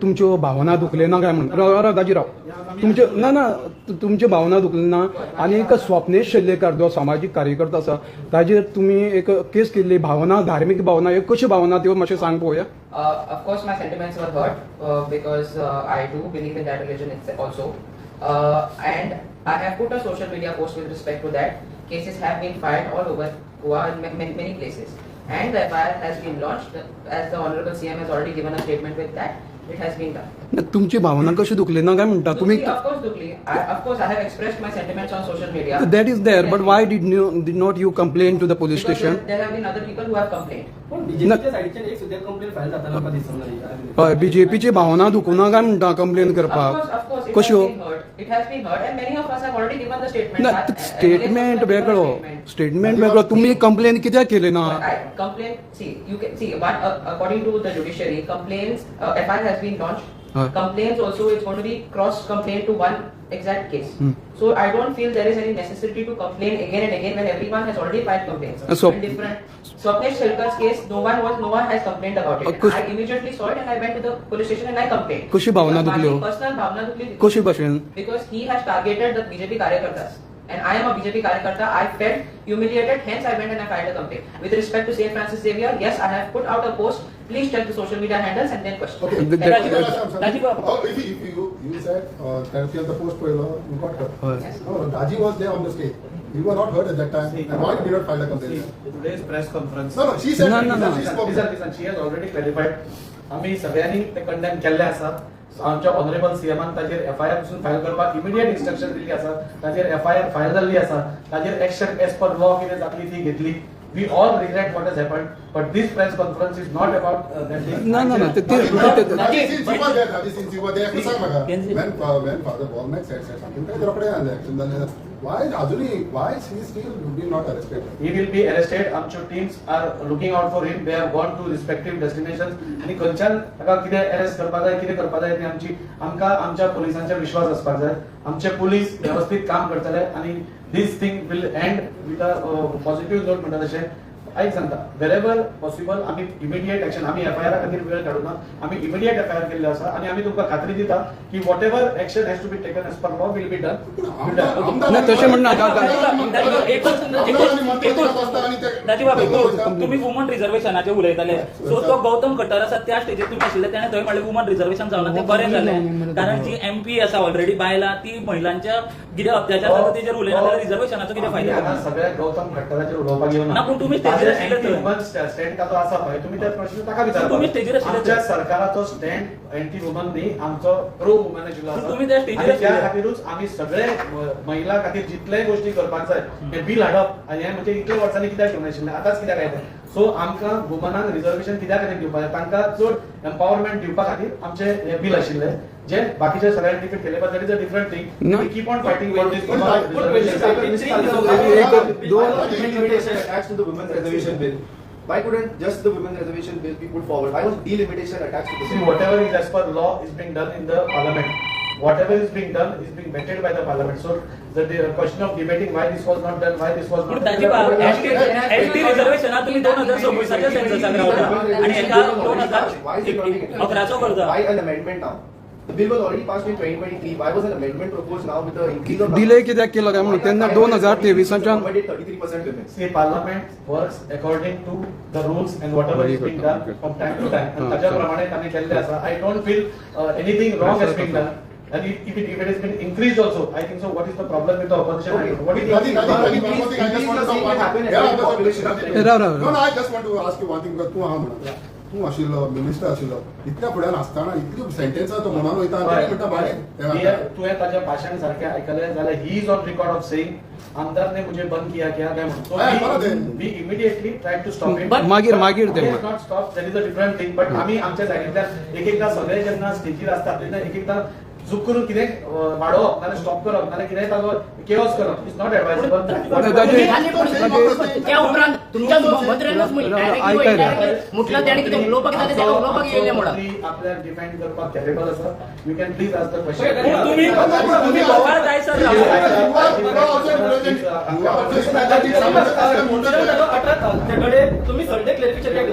तुमच्यो भावना दुखले ना काय म्हणून दाजीराव तुमचे ना तुमच्यो भावना दुखले ना आणि एक स्वप्नेश शेल्लेकर जो सामाजिक कार्यकर्ता आसा ताजेर तुमी एक केस केल्ली भावना धार्मीक भावना एक कशी भावना त्यो मातशें सांग पळोवया. Of course, my sentiments were hurt because I do believe in that religion also. And I have put a social media post with respect to that. Cases have been filed all over Goa in many places. And the FIR has been launched. As the Honorable CM has already given a statement with that, it has been done. तुमची भावना कशी दुखली ना काय म्हणता तुम्ही. Of course, Dukli. Of course, I have expressed my sentiments on social media. That is there, but why did not you complain to the police Because station? there have been other people who have complained. बीजेपीची भावना दुखूना काय म्हणटा complain Of करपाक course, कशी हो. it has been heard, and many of us have already given the statement. ना statement वेगळो statement वेगळो तुम्ही complain कित्याक केली ना. Complaint. See, you can see. But according to the judiciary, complaints FIR has been launched. Complaints also is going to be cross complaint to one exact case. So I don't feel there is any necessity to complain again and again when everyone has already filed complaints. So different. Swapnesh Shelkar's case, no one has complained about it. I immediately saw it and I went to the police station and I complained. कशी भावना दुखली हो. Personal भावना दुखली. कशी भाषेन. Because he has targeted the BJP Karyakartas. And I am a BJP Karyakarta. I felt humiliated, hence I went and I filed a complaint. With respect to St. Francis Xavier, yes, I have put out a post. Please check the social media handles and then question. Okay. If you said therapy on the post, you got hurt. Yes. No, Raji was there on the stage. You were not hurt at that time. And why did you not file a complaint? Today's press conference. No, she said. No. She spoke. Listen, she has already clarified. आम्ही सगळ्यांनी ते condemn केल्ले आसा. आमच्या honourable सीएमान ताजेर FIR पासून file करपाक immediate instruction Delhi आसा. ताजेर एफआयआर फायल जाल्ली आसा. ताजेर एक्शन एज पर लॉ कितें जातली ती घेतली. We all regret what has happened, but this press conference is not about that thing. No. Raji, since you were there, since you were there, when Father Walmack said something, why is he still being not arrested? He will be arrested. आमचे teams are looking out for him. They have gone to respective destinations. आणि खंयच्यान ताका कितें arrest करपाक जाय कितें करपाक जाय ती आमकां आमच्या पुलिसांचेर विश्वास आसपाक जाय. आमचे पुलीस व्यवस्थित काम करतले आणि this thing will end with a positive note म्हणटा तशें. आयक सांगता वेरेवर पॉसिबल आम्ही इमिडिएट एक्शन आम्ही एफआयआर खातीर वेळ काडून ना आम्ही इमिडिएट एफआयआर केल्ले आसा आणि आम्ही तुमकां खात्री दिता की whatever action has to be taken as per law will be done. ना तशें म्हणना तुम्ही वुमन रिझर्वेशनाचे उलयताले सो तो गौतम खट्टर आसा त्या स्टेजीर तुम्ही आशिल्ले त्याने थंय म्हणलें वुमन रिझर्वेशन जावना ते बरें जालें कारण जी एमपी आसा ऑलरेडी बायलां ती महिलांच्या कितें अत्याचार जाता तेजेर उलयना जाल्यार रिझर्वेशनाचो कितें फायदो. सगळ्या गौतम खट्टराचेर उलोवपाक येवना. ना पूण तुमी स्टेजीर आशिल्ले थंय. स्टँड ताचो आसा पळय तुमी त्या प्रश्न ताका विचारपाक. तुम्ही स्टेजीर आशिल्ले आमच्या सरकाराचो स्टँड एंटी वुमन न्ही आमचो प्रो वुमन आशिल्लो आसा. तुम्ही त्या स्टेजीर आणि त्या आशिल्ले. खातीरूच आमी सगळे महिला खातीर जितलेय गोष्टी करपाक जाय हे बील हाडप आनी हें म्हणजे इतले वर्सांनी कित्याक घेवन आशिल्लें आतांच कित्याक आयलें. सो आमकां वुमनांक रिझर्वेशन कित्याक खातीर दिवपाक जाय तांकां चड एम्पावरमेंट दिवपा खातीर आमचें हें बील आशिल्लें जे बाकीचे सगळ्यांनी डिफीट केले but that is a different thing. We keep on fighting for this Why couldn't just the women reservation bill be put forward? Why was delimitation attached to the bill? whatever is as per law is being done in the parliament. Whatever is being done is being vetted by the parliament. So the question of debating why this was not done, why this was not done. ST रिझर्वेशनात तुम्ही 2026च्या सेन्ससाक रावता आणि एका Why is it not being 2011 करता. Why an amendment now? The bill was already passed in 2023. Why was an amendment proposed now with the increase of delay कित्याक केलो काय म्हणून त्यांना 2023च्या 33% limit? See, parliament works according to the rules and whatever is being done from time to time. And ताज्या प्रमाणे तांणी केल्लें आसा. I don't feel anything wrong has been done. And if it has been increased also, I think so. What is the problem with the opposition? What is the Raji, I just want to say one thing. No, I just want to ask you one thing. तू हा म्हणा तू आशिल्लो minister आशिल्लो इतल्या फुड्यान आसतना इतली sentence तो म्हणून वयता म्हणटा मागीर तुवें ताजें भाशण सारकें आयकलें जाल्यार he is on record of saying आमदार ने मुझे बंद किया क्या काय म्हणून we immediately try to stop him. मागीर ते not stop that is a different thing. But आमी आमच्या सायडींतल्यान एक एकदा सगळे जेन्ना स्टेजीर असतात तेन्ना एक एकदा चूक करून कितें वाडोवप नाल्यार स्टॉप करप नाल्यार कितें ताजो केओस करप इज नॉट एडवायजेबल. त्या उपरांत तुमच्या मंत्र्यांनाच म्हटलं त्याने कितें उलोवपाक जाय तें उलोवपाक येयलें म्हणून आपल्याक डिफायन करपाक कॅपेबल आसा. You can please ask the question. तुम्ही बोवाळ जाय सर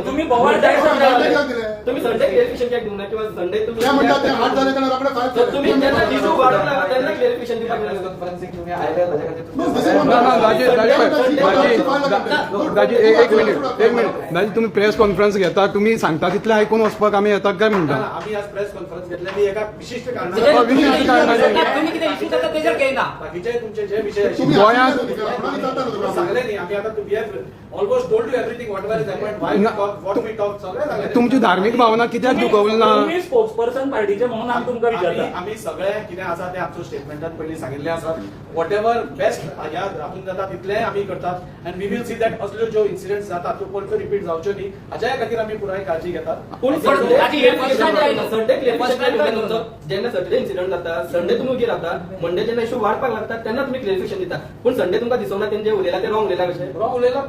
तुम्ही बोवाळ जाय सर तुम्ही संडे क्लिअरिफिकेशन काय देऊ नये किंवा संडे तुम्ही त्या म्हणतात ते 8 झाले का आपल्या काय तर तुम्ही ज्यांना इश्यू वाढवला त्यांना क्लिअरिफिकेशन दिला प्रेस कॉन्फरन्सिंग तुम्ही आयडिया दाजी एक मिनिट दाजी तुम्ही प्रेस कॉन्फरन्स घेता तुम्ही सांगता तितले आयकून वचपाक आमी येतात काय म्हणटा आम्ही आज प्रेस कॉन्फरन्स घेतलेली एका विशिष्ट तुम्ही किती इश्यू करता तेजर घेयना बाकीचे तुमचे जे विषय तुम्ही गोंयांत- सांगले नाही आम्ही आता we have almost told you everything whatever is happened why we talk what we talk सगळे सांगले तुमची धार्मिक भावना कित्याक दुखवली ना तुम्ही स्पोक्सपर्सन पार्टीचे म्हणून आम्ही तुमकां विचारता आम्ही सगळे कितें आसा ते आमच्या स्टेटमेंटात पयलीं सांगिल्लें आसा वॉट एव्हर बेस्ट ह्या हातून जाता तितलें आमी करतात and we will see that असल्यो ज्यो इन्सिडेंट्स जातात त्यो परतो रिपीट जावच्यो न्ही हाच्या खातीर आमी पुराय काळजी घेतात पूण संडे संडे क्लिअरिफिकेशन जेन्ना सॅटर्डे इन्सिडंट जाता संडे तुम्ही उगी राहता मंडे जेन्ना इश्यू वाढपाक लागतात तेन्ना तुम्ही क्लिअरिफिकेशन दिता पूण संडे तुमकां दिसना तेंचे उलयला ते रॉंग उलयला कशें रॉंग उलयला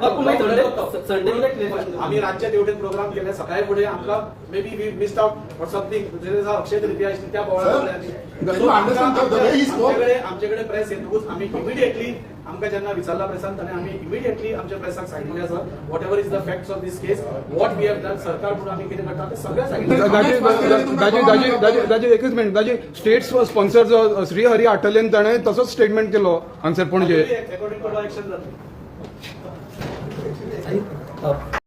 संडे कित्याक क्लिअरिफिकेशन आम्ही राज्यात एवढे प्रोग्राम केले सकाळी पुढे आमकां may be we missed out for something Akshaya Tritiya आशिल्ली त्या You understand the way he spoke? आमच्याकडे प्रेस येतकूच आम्ही इमिडिएटली आमकां जेन्ना विचारला प्रेसान ताणें आमी इमिडिएटली आमच्या प्रेसाक सांगिल्लें आसा whatever is the facts of this case what we have done सरकार म्हणून आमी कितें करता तें सगळें सांगिल्लें दाजी एकच मिनिट दाजी स्टेट स्पॉन्सर जो श्री हरी आठलेन ताणें तसोच स्टेटमेंट केलो हांगसर पणजे अकॉर्डिंग टू लॉ एक्शन जाता